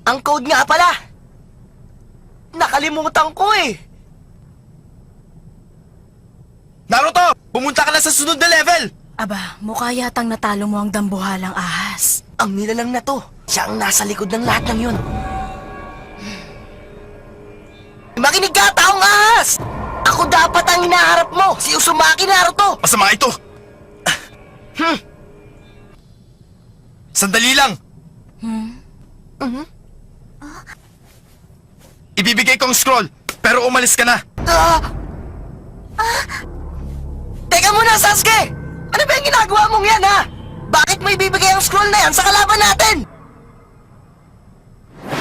Ang code nga pala! Nakalimutan ko eh! Naruto! Pumunta ka na sa sunod na level! Aba, mukha yatang natalo mo ang dambuhalang ahas. Ang nilalang na to, siya ang nasa likod ng lahat ng yun. Makinig ka, taong ahas! Ako dapat ang hinaharap mo, si Uzumaki Naruto! Masama ito! Sandali lang! Ibibigay ko ang scroll, pero umalis ka na! Teka muna, Sasuke! Ano ba yung ginagawa mong yan, ha? Bakit mo ibibigay ang scroll na yan sa kalaban natin?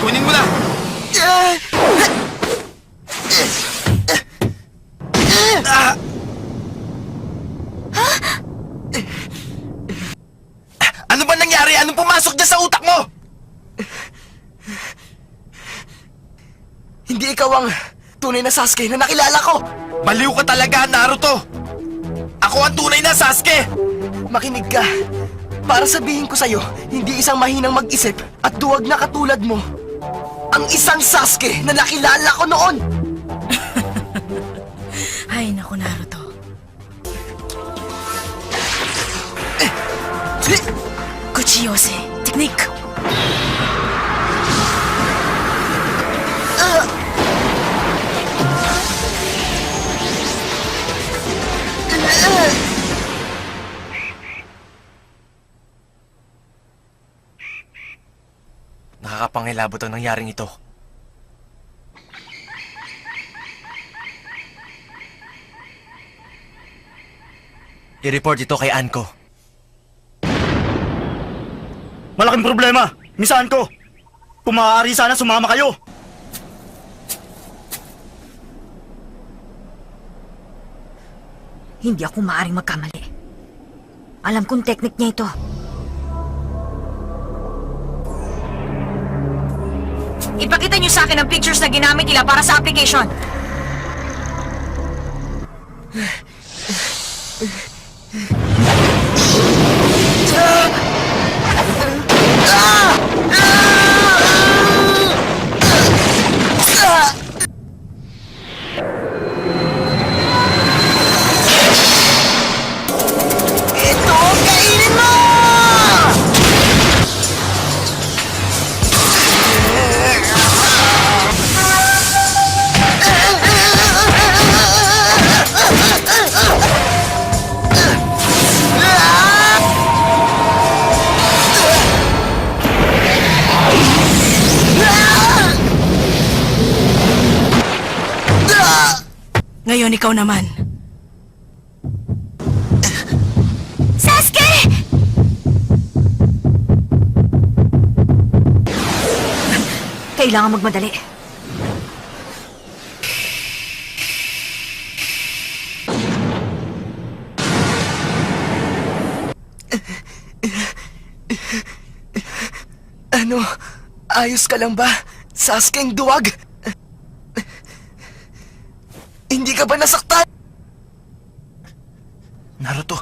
Kunin mo na! Ano ba nangyari? Anong pumasok dyan sa utak mo? Hindi ikaw ang tunay na Sasuke na nakilala ko! Baliw ka talaga, Naruto! Ako ang tunay na Sasuke! Makinig ka. Para sabihin ko sa'yo, hindi isang mahinang mag-isip at duwag na katulad mo. Ang isang Sasuke na nakilala ko noon! Ay, naku, Naruto. Kuchiyose, technique! Nakakapangilabot ang nangyaring ito. I-report ito kay Anko. Malaking problema, misaan ko. Kung maaari sana sumama kayo. Hindi ako maaaring magkamali. Alam kong teknik niya ito. Ipakita niyo sa akin ang pictures na ginamit nila para sa application. Ito, kainin mo! Ngayon, ikaw naman. Sasuke! Kailangan magmadali. Ano? Ayos ka lang ba? Sasuke-ng duwag? Hindi ka ba nasaktan? Naruto,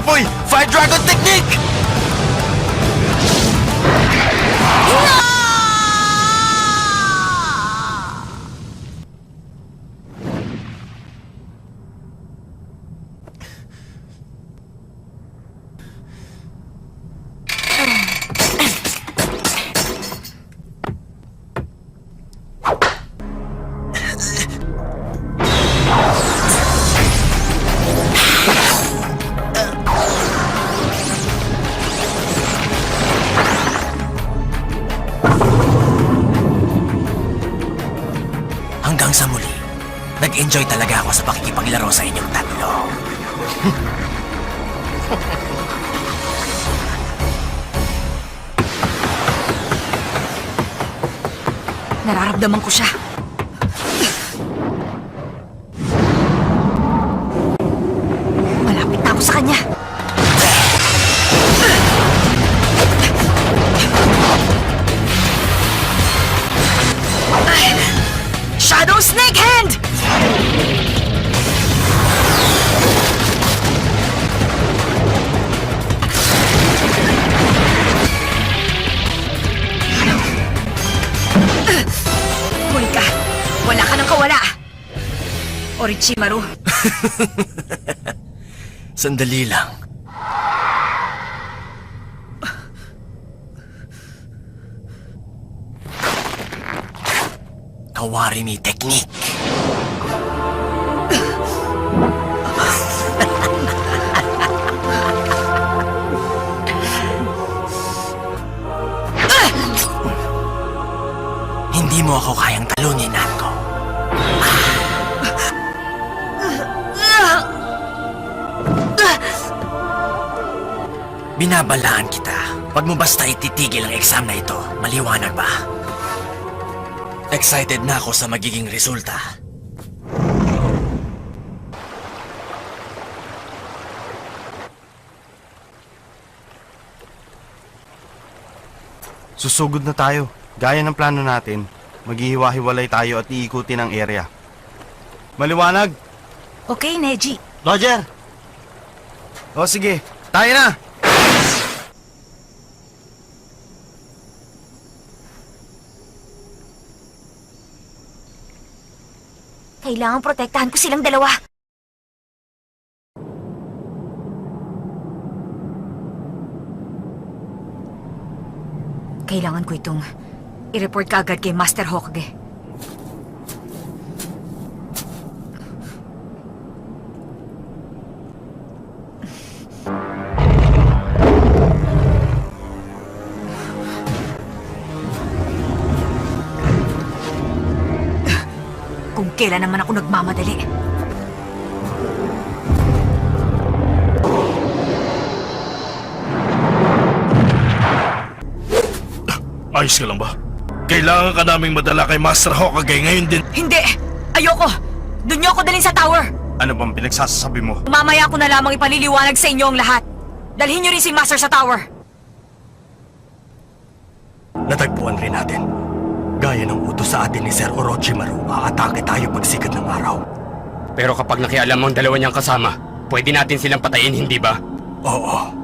apoy! Fire Dragon Technique! Hanggang sa muli, nag-enjoy talaga ako sa pakikipaglaro sa inyong tatlo. Nararamdaman ko siya. Malapit na ako sa kanya. Shadow Snake Hand! Huli ka. Wala ka nang kawala. Orochimaru. Sandali lang. Kawarimi Technique. Hindi mo ako kayang talunin, Natko. Binabalaan kita. Pag mo basta ititigil ang exam na ito, maliwanag ba? Excited na ako sa magiging resulta. Susugod na tayo. Gaya ng plano natin, maghihiwa-hiwalay tayo at iikutin ang area. Maliwanag? Okay, Neji. Roger! O sige, tayo na! Kailangan protektahan ko silang dalawa. Kailangan ko itong i-report ka agad kay Master Hokage. Kung kailan naman ako nagmamadali. Ayos ka lang ba? Kailangan ka naming madala kay Master Hokage ngayon din. Hindi! Ayoko! Doon niyo ako dalhin sa tower! Ano bang pinagsasabi mo? Mamaya ko na lamang ipaliliwanag sa inyo ang lahat. Dalhin niyo rin si Master sa tower. Natagpuan rin natin. Gaya ng utos sa atin ni Sir Orochimaru, aatake tayo pagsikat ng araw. Pero kapag nakialam ang dalawa niyang kasama, pwede natin silang patayin, hindi ba? Oo.